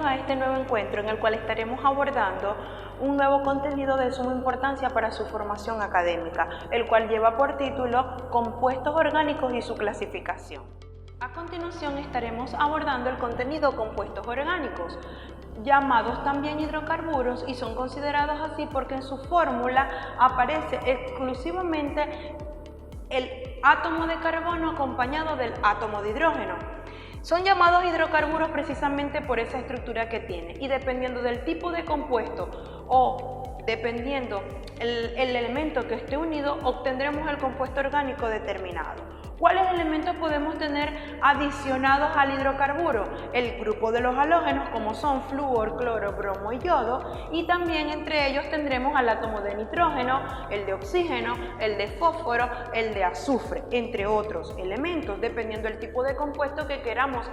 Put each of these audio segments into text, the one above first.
a este nuevo encuentro en el cual estaremos abordando un nuevo contenido de suma importancia para su formación académica, el cual lleva por título Compuestos orgánicos y su clasificación. A continuación estaremos abordando el contenido compuestos orgánicos, llamados también hidrocarburos, y son considerados así porque en su fórmula aparece exclusivamente el átomo de carbono acompañado del átomo de hidrógeno. Son llamados hidrocarburos precisamente por esa estructura que tiene, y dependiendo del tipo de compuesto o dependiendo el elemento que esté unido, obtendremos el compuesto orgánico determinado. ¿Cuáles elementos podemos tener adicionados al hidrocarburo? El grupo de los halógenos, como son flúor, cloro, bromo y yodo, y también entre ellos tendremos al átomo de nitrógeno, el de oxígeno, el de fósforo, el de azufre, entre otros elementos, dependiendo del tipo de compuesto que queramos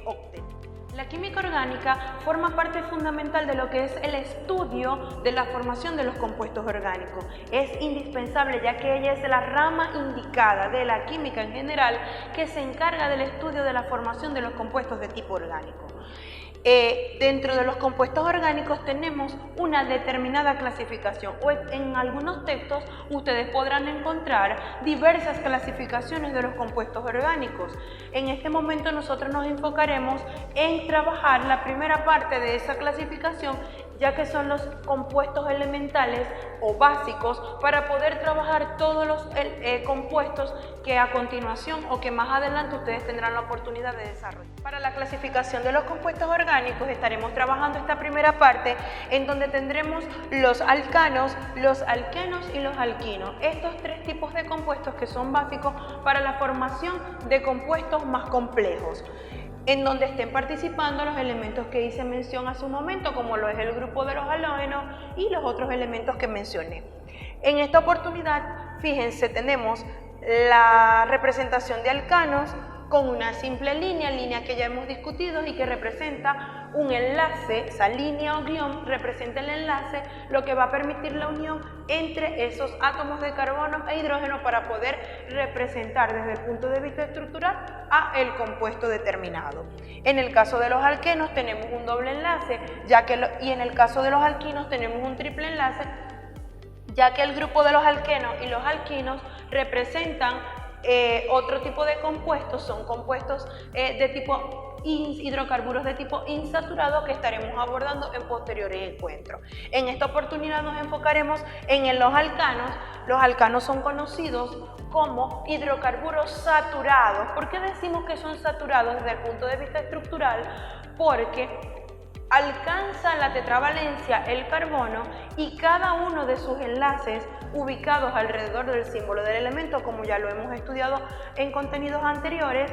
obtener. La química orgánica forma parte fundamental de lo que es el estudio de la formación de los compuestos orgánicos. Es indispensable, ya que ella es la rama indicada de la química en general que se encarga del estudio de la formación de los compuestos de tipo orgánico. Dentro de los compuestos orgánicos tenemos una determinada clasificación, o en algunos textos ustedes podrán encontrar diversas clasificaciones de los compuestos orgánicos. En este momento nosotros nos enfocaremos en trabajar la primera parte de esa clasificación, ya que son los compuestos elementales o básicos para poder trabajar todos los compuestos que a continuación o que más adelante ustedes tendrán la oportunidad de desarrollar. Para la clasificación de los compuestos orgánicos estaremos trabajando esta primera parte, en donde tendremos los alcanos, los alquenos y los alquinos. Estos tres tipos de compuestos que son básicos para la formación de compuestos más complejos, en donde estén participando los elementos que hice mención hace un momento, como lo es el grupo de los halógenos y los otros elementos que mencioné. En esta oportunidad, fíjense, tenemos la representación de alcanos con una simple línea que ya hemos discutido y que representa un enlace. Esa línea o guión representa el enlace, lo que va a permitir la unión entre esos átomos de carbono e hidrógeno para poder representar desde el punto de vista estructural a el compuesto determinado. En el caso de los alquenos tenemos un doble enlace, y en el caso de los alquinos tenemos un triple enlace, ya que el grupo de los alquenos y los alquinos representan otro tipo de compuestos, son compuestos de tipo hidrocarburos de tipo insaturado, que estaremos abordando en posteriores encuentros. En esta oportunidad nos enfocaremos en los alcanos. Los alcanos son conocidos como hidrocarburos saturados. ¿Por qué decimos que son saturados desde el punto de vista estructural? Porque alcanza la tetravalencia el carbono y cada uno de sus enlaces ubicados alrededor del símbolo del elemento, como ya lo hemos estudiado en contenidos anteriores,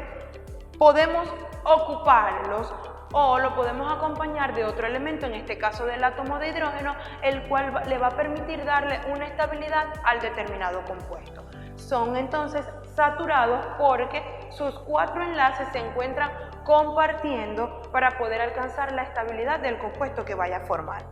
podemos ocuparlos o lo podemos acompañar de otro elemento, en este caso del átomo de hidrógeno, el cual le va a permitir darle una estabilidad al determinado compuesto. Son entonces saturados porque sus cuatro enlaces se encuentran compartiendo para poder alcanzar la estabilidad del compuesto que vaya a formar.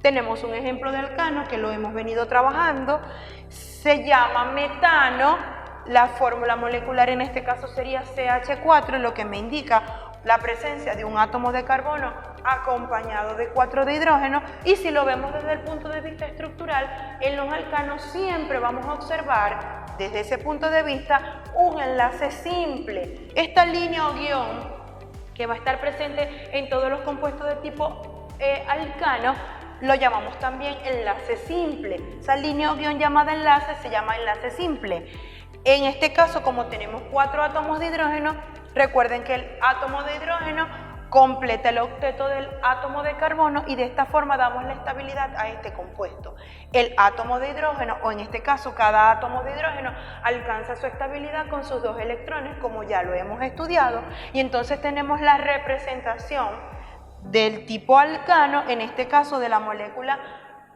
Tenemos un ejemplo de alcano que lo hemos venido trabajando, se llama metano. La fórmula molecular en este caso sería CH4, lo que me indica la presencia de un átomo de carbono acompañado de 4 de hidrógeno. Y si lo vemos desde el punto de vista estructural, en los alcanos siempre vamos a observar desde ese punto de vista un enlace simple. Esta línea o guión que va a estar presente en todos los compuestos de tipo alcano lo llamamos también enlace simple. Esa línea o guión llamada enlace se llama enlace simple. En este caso, como tenemos 4 átomos de hidrógeno, recuerden que el átomo de hidrógeno completa el octeto del átomo de carbono y de esta forma damos la estabilidad a este compuesto. El átomo de hidrógeno, o en este caso cada átomo de hidrógeno, alcanza su estabilidad con sus 2 electrones, como ya lo hemos estudiado, y entonces tenemos la representación del tipo alcano, en este caso de la molécula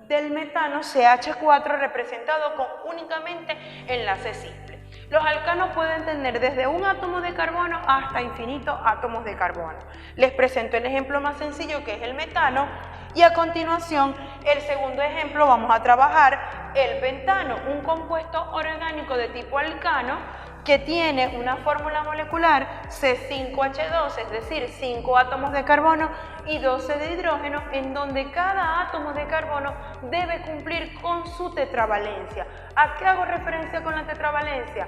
del metano, CH4, representado con únicamente enlace simple. Los alcanos pueden tener desde un átomo de carbono hasta infinitos átomos de carbono. Les presento el ejemplo más sencillo, que es el metano, y a continuación, el segundo ejemplo, vamos a trabajar el pentano, un compuesto orgánico de tipo alcano que tiene una fórmula molecular C5H12, es decir, 5 átomos de carbono y 12 de hidrógeno, en donde cada átomo de carbono debe cumplir con su tetravalencia. ¿A qué hago referencia con la tetravalencia?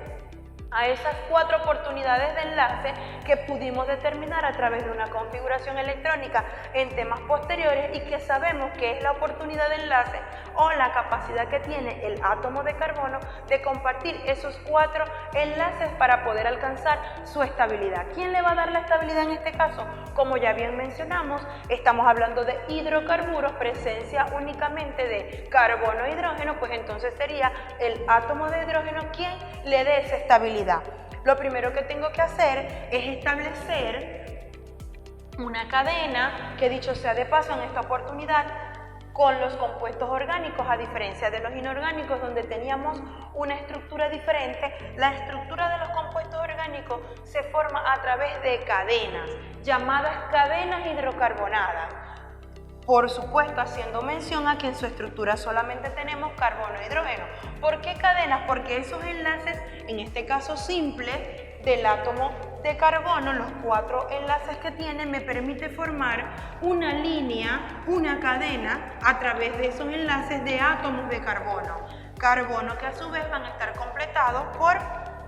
A esas 4 oportunidades de enlace que pudimos determinar a través de una configuración electrónica en temas posteriores y que sabemos que es la oportunidad de enlace o la capacidad que tiene el átomo de carbono de compartir esos 4 enlaces para poder alcanzar su estabilidad. ¿Quién le va a dar la estabilidad en este caso? Como ya bien mencionamos, estamos hablando de hidrocarburos, presencia únicamente de carbono e hidrógeno, pues entonces sería el átomo de hidrógeno quien le dé esa estabilidad. Lo primero que tengo que hacer es establecer una cadena que, dicho sea de paso, en esta oportunidad con los compuestos orgánicos, a diferencia de los inorgánicos donde teníamos una estructura diferente, la estructura de los compuestos orgánicos se forma a través de cadenas, llamadas cadenas hidrocarbonadas. Por supuesto, haciendo mención a que en su estructura solamente tenemos carbono e hidrógeno. ¿Por qué cadenas? Porque esos enlaces, en este caso simple, del átomo de carbono, los 4 enlaces que tiene, me permite formar una línea, una cadena, a través de esos enlaces de átomos de carbono. Carbono que a su vez van a estar completados por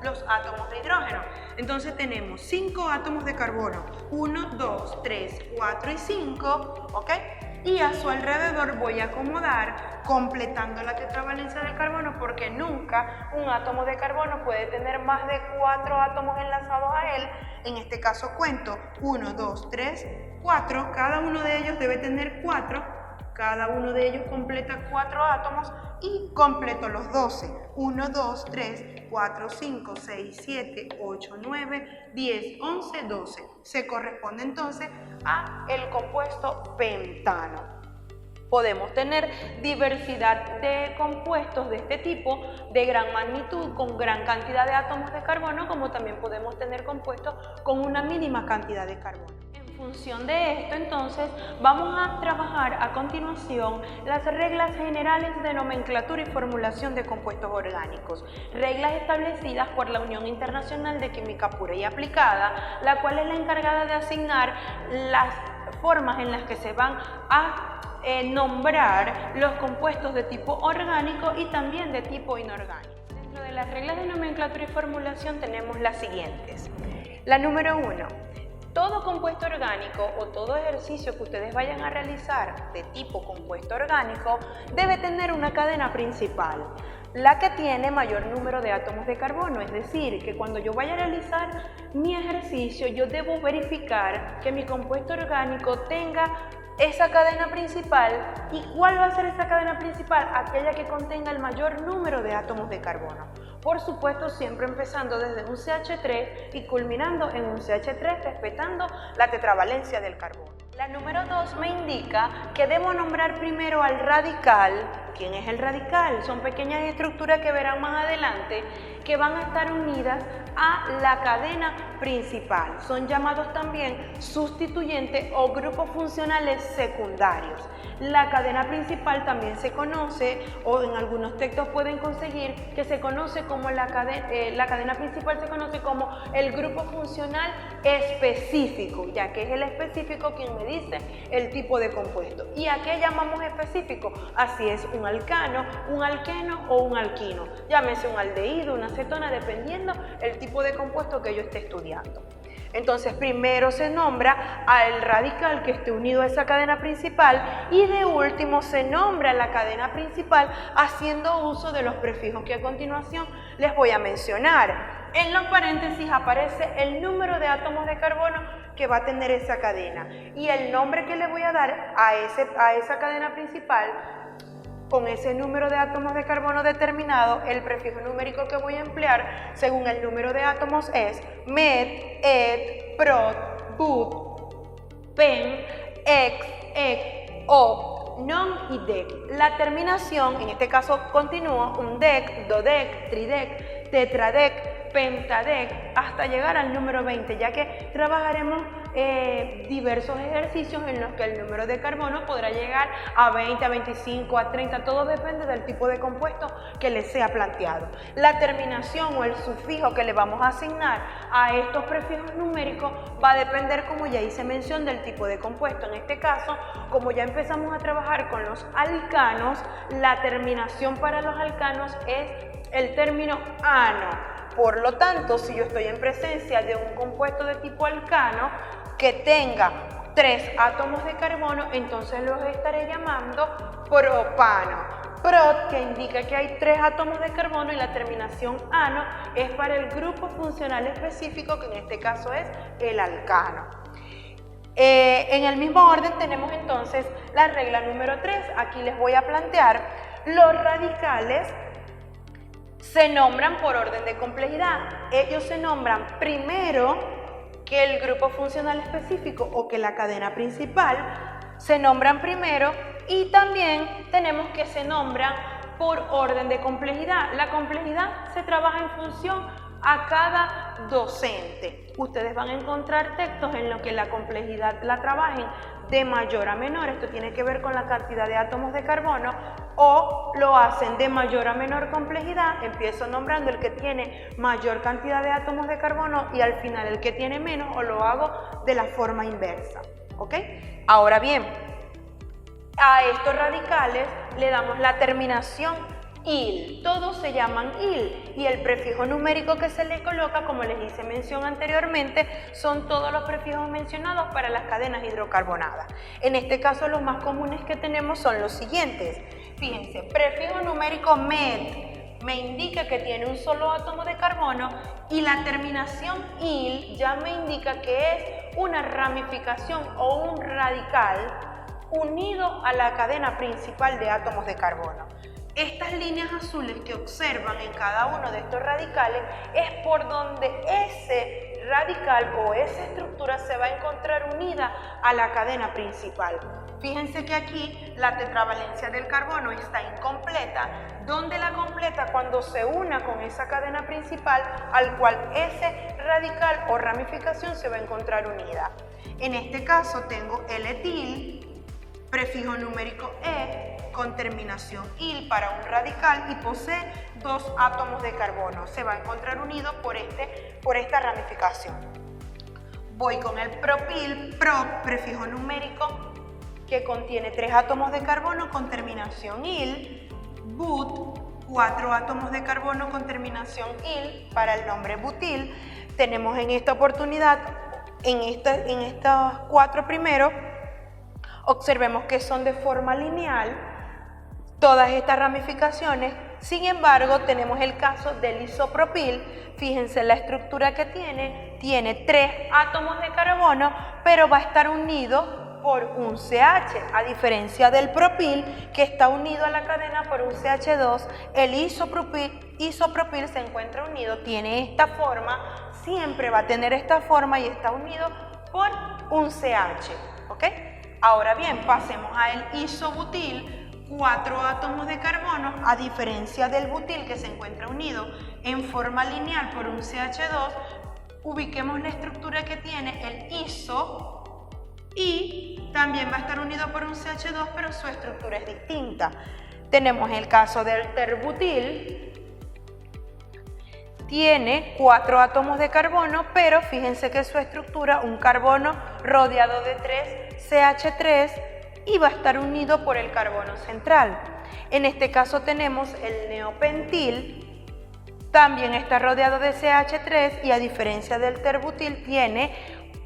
los átomos de hidrógeno. Entonces tenemos 5 átomos de carbono, 1, 2, 3, 4 y 5, ¿ok? Y a su alrededor voy a acomodar, completando la tetravalencia del carbono, porque nunca un átomo de carbono puede tener más de 4 átomos enlazados a él. En este caso cuento 1, 2, 3, 4, cada uno de ellos debe tener 4. Cada uno de ellos completa 4 átomos y completo los 12. 1, 2, 3, 4, 5, 6, 7, 8, 9, 10, 11, 12. Se corresponde entonces a el compuesto pentano. Podemos tener diversidad de compuestos de este tipo, de gran magnitud, con gran cantidad de átomos de carbono, como también podemos tener compuestos con una mínima cantidad de carbono. En función de esto, entonces, vamos a trabajar a continuación las reglas generales de nomenclatura y formulación de compuestos orgánicos, reglas establecidas por la Unión Internacional de Química Pura y Aplicada, la cual es la encargada de asignar las formas en las que se van a nombrar los compuestos de tipo orgánico y también de tipo inorgánico. Dentro de las reglas de nomenclatura y formulación tenemos las siguientes. La número 1. Todo compuesto orgánico o todo ejercicio que ustedes vayan a realizar de tipo compuesto orgánico debe tener una cadena principal, la que tiene mayor número de átomos de carbono. Es decir, que cuando yo vaya a realizar mi ejercicio, yo debo verificar que mi compuesto orgánico tenga esa cadena principal. ¿Y cuál va a ser esa cadena principal? Aquella que contenga el mayor número de átomos de carbono. Por supuesto, siempre empezando desde un CH3 y culminando en un CH3, respetando la tetravalencia del carbono. La número 2 me indica que debo nombrar primero al radical. ¿Quién es el radical? Son pequeñas estructuras que verán más adelante que van a estar unidas a la cadena principal. Son llamados también sustituyentes o grupos funcionales secundarios. La cadena principal también se conoce, o en algunos textos pueden conseguir que se conoce como la cadena principal se conoce como el grupo funcional específico, ya que es el específico quien me dice el tipo de compuesto. ¿Y a qué llamamos específico? Así es, un alcano, un alqueno o un alquino. Llámese un aldehído, una acetona, dependiendo el tipo de compuesto que yo esté estudiando. Entonces, primero se nombra al radical que esté unido a esa cadena principal y de último se nombra la cadena principal haciendo uso de los prefijos que a continuación les voy a mencionar. En los paréntesis aparece el número de átomos de carbono que va a tener esa cadena y el nombre que le voy a dar a esa cadena principal. Con ese número de átomos de carbono determinado, el prefijo numérico que voy a emplear según el número de átomos es met, et, prot, but, pen, ex, ec, op, non y dec. La terminación, en este caso continúa, un dec, dodec, tridec, tetradec, pentadec hasta llegar al número 20, ya que trabajaremos diversos ejercicios en los que el número de carbono podrá llegar a 20, a 25, a 30, todo depende del tipo de compuesto que les sea planteado. La terminación o el sufijo que le vamos a asignar a estos prefijos numéricos va a depender, como ya hice mención, del tipo de compuesto. En este caso, como ya empezamos a trabajar con los alcanos, la terminación para los alcanos es el término ano. Por lo tanto, si yo estoy en presencia de un compuesto de tipo alcano que tenga 3 átomos de carbono, entonces los estaré llamando propano. Prot, que indica que hay 3 átomos de carbono, y la terminación ano es para el grupo funcional específico, que en este caso es el alcano. En el mismo orden tenemos entonces la regla número 3. Aquí les voy a plantear los radicales. Se nombran por orden de complejidad. Ellos se nombran primero que el grupo funcional específico o que la cadena principal. Se nombran primero, y también tenemos que se nombran por orden de complejidad. La complejidad se trabaja en función a cada docente. Ustedes van a encontrar textos en los que la complejidad la trabajen de mayor a menor. Esto tiene que ver con la cantidad de átomos de carbono, o lo hacen de mayor a menor complejidad. Empiezo nombrando el que tiene mayor cantidad de átomos de carbono y al final el que tiene menos, o lo hago de la forma inversa. ¿Ok? Ahora bien, a estos radicales le damos la terminación il. Todos se llaman il, y el prefijo numérico que se le coloca, como les hice mención anteriormente, son todos los prefijos mencionados para las cadenas hidrocarbonadas. En este caso, los más comunes que tenemos son los siguientes. Fíjense, prefijo numérico met me indica que tiene un solo átomo de carbono, y la terminación il ya me indica que es una ramificación o un radical unido a la cadena principal de átomos de carbono. Estas líneas azules que observan en cada uno de estos radicales es por donde ese radical o esa estructura se va a encontrar unida a la cadena principal. Fíjense que aquí la tetravalencia del carbono está incompleta, donde la completa cuando se una con esa cadena principal al cual ese radical o ramificación se va a encontrar unida. En este caso tengo el etil, prefijo numérico e, con terminación il para un radical, y posee 2 átomos de carbono. Se va a encontrar unido por esta ramificación. Voy con el propil, prop, prefijo numérico, que contiene 3 átomos de carbono con terminación il, but, 4 átomos de carbono con terminación il para el nombre butil. Tenemos en esta oportunidad, en estos 4 primeros, observemos que son de forma lineal todas estas ramificaciones. Sin embargo, tenemos el caso del isopropil. Fíjense la estructura que tiene 3 átomos de carbono, pero va a estar unido por un CH, a diferencia del propil, que está unido a la cadena por un CH2. El isopropil se encuentra unido, tiene esta forma, siempre va a tener esta forma, y está unido por un CH. ¿Ok? Ahora bien, pasemos al isobutil, 4 átomos de carbono, a diferencia del butil que se encuentra unido en forma lineal por un CH2. Ubiquemos la estructura que tiene el iso, y también va a estar unido por un CH2, pero su estructura es distinta. Tenemos el caso del terbutil, tiene 4 átomos de carbono, pero fíjense que su estructura, un carbono rodeado de 3 CH3, y va a estar unido por el carbono central. En este caso tenemos el neopentil, también está rodeado de CH3, y a diferencia del terbutil tiene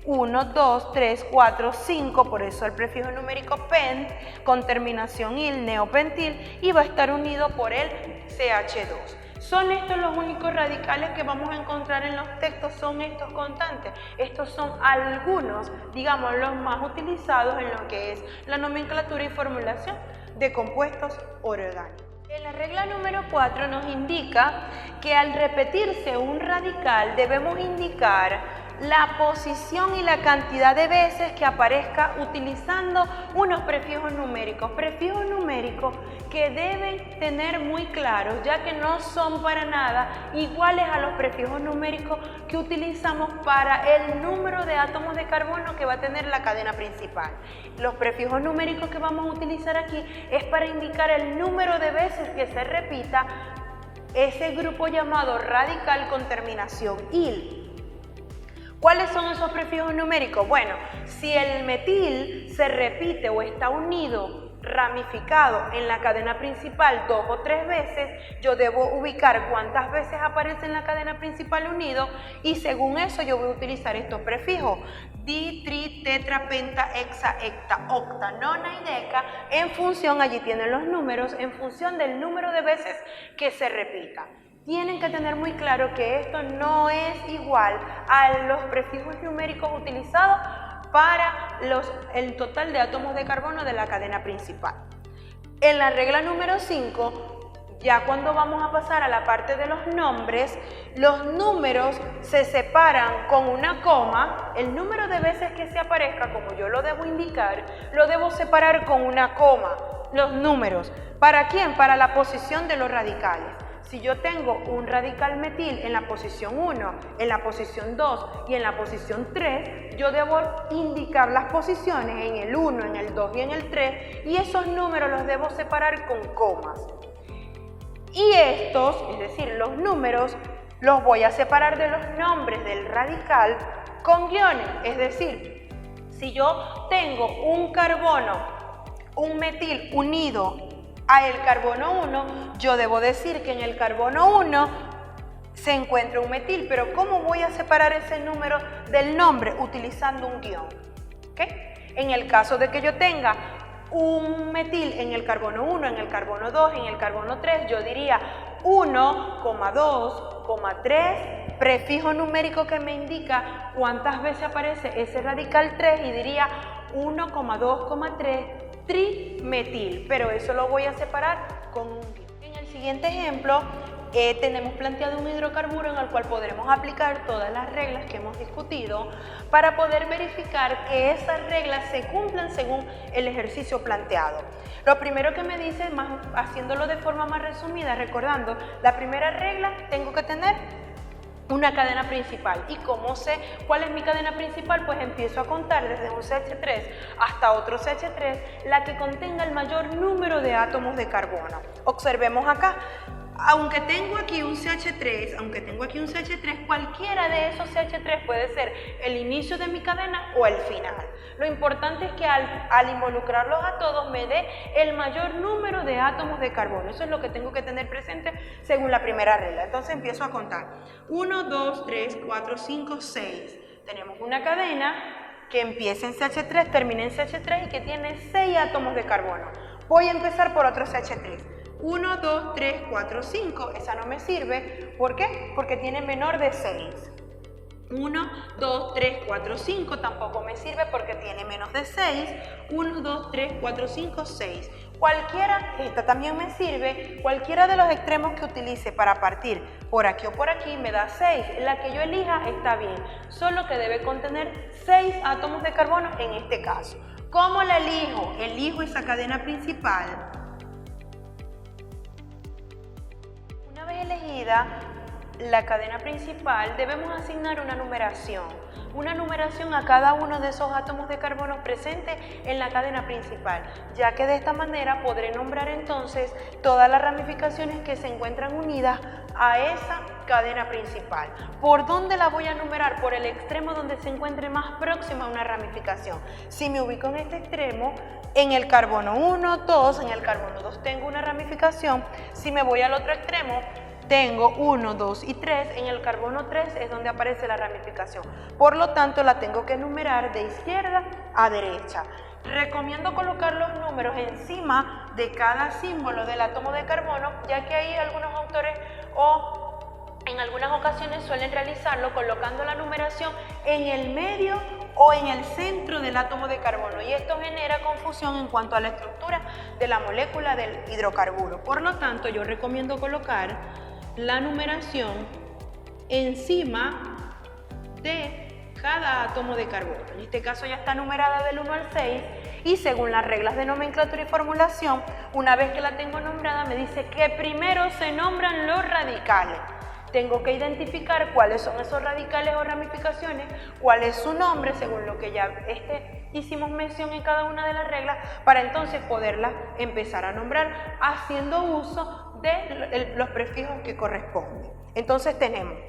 1, 2, 3, 4, 5, por eso el prefijo numérico pent, con terminación il, neopentil, y va a estar unido por el CH2. ¿Son estos los únicos radicales que vamos a encontrar en los textos? Son estos constantes. Estos son algunos, digamos, los más utilizados en lo que es la nomenclatura y formulación de compuestos orgánicos. En la regla número 4 nos indica que al repetirse un radical debemos indicar la posición y la cantidad de veces que aparezca utilizando unos prefijos numéricos. Prefijos numéricos que deben tener muy claros, ya que no son para nada iguales a los prefijos numéricos que utilizamos para el número de átomos de carbono que va a tener la cadena principal. Los prefijos numéricos que vamos a utilizar aquí es para indicar el número de veces que se repita ese grupo llamado radical con terminación -il. ¿Cuáles son esos prefijos numéricos? Bueno, si el metil se repite o está unido, ramificado en la cadena principal 2 o 3 veces, yo debo ubicar cuántas veces aparece en la cadena principal unido y según eso yo voy a utilizar estos prefijos: di, tri, tetra, penta, hexa, hecta, octa, nona y deca, en función, allí tienen los números, en función del número de veces que se repita. Tienen que tener muy claro que esto no es igual a los prefijos numéricos utilizados para el total de átomos de carbono de la cadena principal. En la regla número 5, ya cuando vamos a pasar a la parte de los nombres, los números se separan con una coma. El número de veces que se aparezca, como yo lo debo indicar, lo debo separar con una coma. Los números. ¿Para quién? Para la posición de los radicales. Si yo tengo un radical metil en la posición 1, en la posición 2 y en la posición 3, yo debo indicar las posiciones en el 1, en el 2 y en el 3, y esos números los debo separar con comas. Y estos, es decir, los números, los voy a separar de los nombres del radical con guiones. Es decir, si yo tengo un carbono, un metil unido a el carbono 1, yo debo decir que en el carbono 1 se encuentra un metil, pero ¿cómo voy a separar ese número del nombre? Utilizando un guión. ¿Okay? En el caso de que yo tenga un metil en el carbono 1, en el carbono 2, en el carbono 3, yo diría 1,2,3, prefijo numérico que me indica cuántas veces aparece ese radical 3 y diría 1,2,3 trimetil, pero eso lo voy a separar con un guión. En el siguiente ejemplo tenemos planteado un hidrocarburo en el cual podremos aplicar todas las reglas que hemos discutido para poder verificar que esas reglas se cumplan según el ejercicio planteado. Lo primero que me dice, haciéndolo de forma más resumida, recordando, la primera regla, tengo que tener una cadena principal. ¿Y cómo sé cuál es mi cadena principal? Pues empiezo a contar desde un CH3 hasta otro CH3, la que contenga el mayor número de átomos de carbono. Observemos acá. Aunque tengo aquí un CH3, cualquiera de esos CH3 puede ser el inicio de mi cadena o el final. Lo importante es que al involucrarlos a todos me dé el mayor número de átomos de carbono. Eso es lo que tengo que tener presente según la primera regla. Entonces empiezo a contar. 1, 2, 3, 4, 5, 6. Tenemos una cadena que empieza en CH3, termina en CH3 y que tiene 6 átomos de carbono. Voy a empezar por otro CH3. 1, 2, 3, 4, 5, esa no me sirve. ¿Por qué? Porque tiene menor de 6. 1, 2, 3, 4, 5 tampoco me sirve porque tiene menos de 6. 1, 2, 3, 4, 5, 6. Cualquiera, esta también me sirve, cualquiera de los extremos que utilice para partir por aquí o por aquí me da 6. La que yo elija está bien, solo que debe contener 6 átomos de carbono en este caso. ¿Cómo la elijo? Elijo esa cadena principal. Una vez elegida la cadena principal, debemos asignar una numeración a cada uno de esos átomos de carbono presentes en la cadena principal, ya que de esta manera podré nombrar entonces todas las ramificaciones que se encuentran unidas a esa cadena principal. ¿Por dónde la voy a numerar? Por el extremo donde se encuentre más próxima a una ramificación. Si me ubico en este extremo, en el carbono 1, 2, en el carbono 2 tengo una ramificación. Si me voy al otro extremo, tengo 1, 2 y 3, en el carbono 3 es donde aparece la ramificación. Por lo tanto, la tengo que numerar de izquierda a derecha. Recomiendo colocar los números encima de cada símbolo del átomo de carbono, ya que ahí algunos autores en algunas ocasiones suelen realizarlo colocando la numeración en el medio o en el centro del átomo de carbono, y esto genera confusión en cuanto a la estructura de la molécula del hidrocarburo. Por lo tanto, yo recomiendo colocar la numeración encima de cada átomo de carbono. En este caso ya está numerada del 1 al 6 y según las reglas de nomenclatura y formulación, una vez que la tengo nombrada me dice que primero se nombran los radicales. Tengo que identificar cuáles son esos radicales o ramificaciones, cuál es su nombre según lo que ya hicimos mención en cada una de las reglas para entonces poderlas empezar a nombrar haciendo uso de los prefijos que corresponden. Entonces tenemos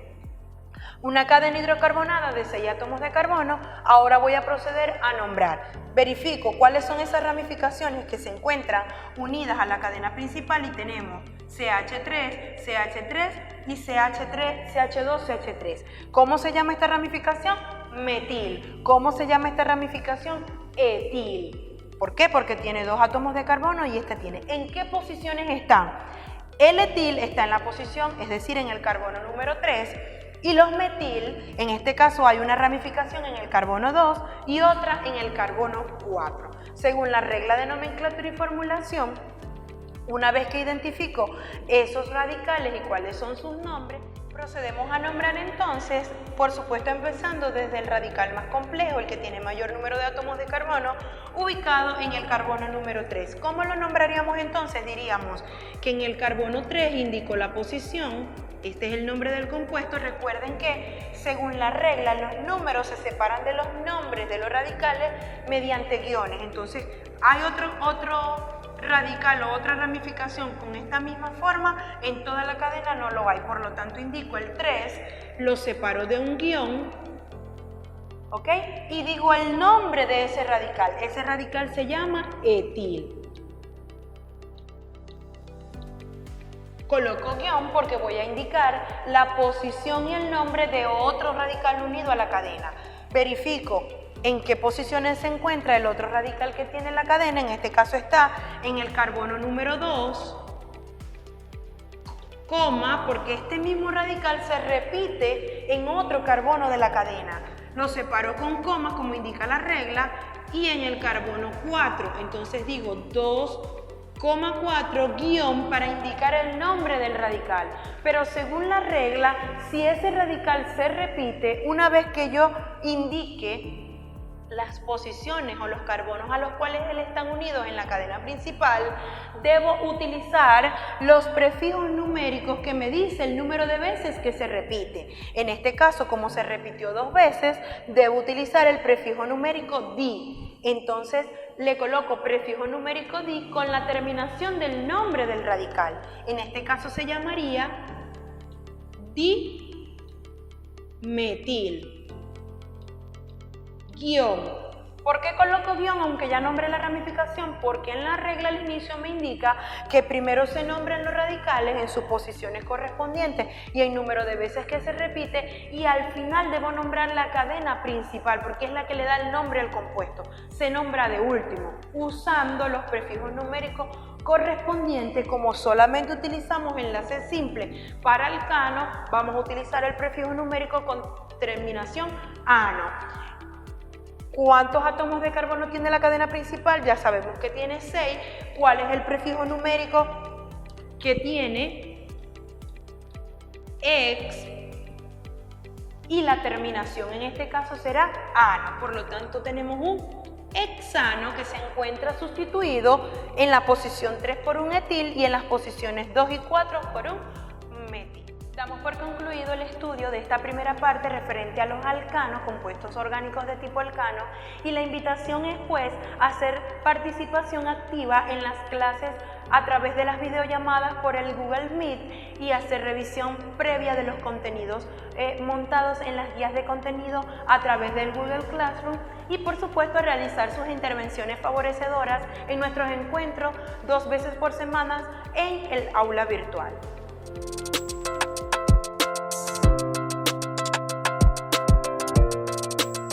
una cadena hidrocarbonada de 6 átomos de carbono. Ahora voy a proceder a nombrar. Verifico cuáles son esas ramificaciones que se encuentran unidas a la cadena principal y tenemos CH3, CH3 y CH3, CH2, CH3. ¿Cómo se llama esta ramificación? Metil. ¿Cómo se llama esta ramificación? Etil. ¿Por qué? Porque tiene 2 átomos de carbono y esta tiene. ¿En qué posiciones están? El etil está en la posición, es decir, en el carbono número 3, y los metil, en este caso hay una ramificación en el carbono 2 y otra en el carbono 4. Según la regla de nomenclatura y formulación, una vez que identifico esos radicales y cuáles son sus nombres, procedemos a nombrar entonces, por supuesto empezando desde el radical más complejo, el que tiene mayor número de átomos de carbono, ubicado en el carbono número 3. ¿Cómo lo nombraríamos entonces? Diríamos que en el carbono 3 indico la posición, este es el nombre del compuesto. Recuerden que según la regla los números se separan de los nombres de los radicales mediante guiones. Entonces hay otro radical o otra ramificación con esta misma forma, en toda la cadena no lo hay, por lo tanto indico el 3, lo separo de un guión, ¿ok? Y digo el nombre de ese radical se llama etil. Coloco guión porque voy a indicar la posición y el nombre de otro radical unido a la cadena. Verifico en qué posiciones se encuentra el otro radical que tiene la cadena, en este caso está en el carbono número 2, coma, porque este mismo radical se repite en otro carbono de la cadena. Lo separo con coma, como indica la regla, y en el carbono 4, entonces digo 2,4 guión para indicar el nombre del radical. Pero según la regla, si ese radical se repite, una vez que yo indique las posiciones o los carbonos a los cuales están unidos en la cadena principal, debo utilizar los prefijos numéricos que me dice el número de veces que se repite. En este caso, como se repitió 2 veces, debo utilizar el prefijo numérico di. Entonces le coloco prefijo numérico di con la terminación del nombre del radical. En este caso se llamaría dimetil. Guión. ¿Por qué coloco guión aunque ya nombré la ramificación? Porque en la regla al inicio me indica que primero se nombran los radicales en sus posiciones correspondientes y el número de veces que se repite, y al final debo nombrar la cadena principal porque es la que le da el nombre al compuesto. Se nombra de último, usando los prefijos numéricos correspondientes. Como solamente utilizamos enlace simple para alcano, vamos a utilizar el prefijo numérico con terminación ano. ¿Cuántos átomos de carbono tiene la cadena principal? Ya sabemos que tiene 6. ¿Cuál es el prefijo numérico que tiene? Ex. Y la terminación en este caso será ano. Por lo tanto tenemos un hexano que se encuentra sustituido en la posición 3 por un etil y en las posiciones 2 y 4 por un metil. Damos por concluido el estudio de esta primera parte referente a los alcanos, compuestos orgánicos de tipo alcano, y la invitación es pues a hacer participación activa en las clases a través de las videollamadas por el Google Meet y hacer revisión previa de los contenidos montados en las guías de contenido a través del Google Classroom, y por supuesto realizar sus intervenciones favorecedoras en nuestros encuentros 2 veces por semana en el aula virtual.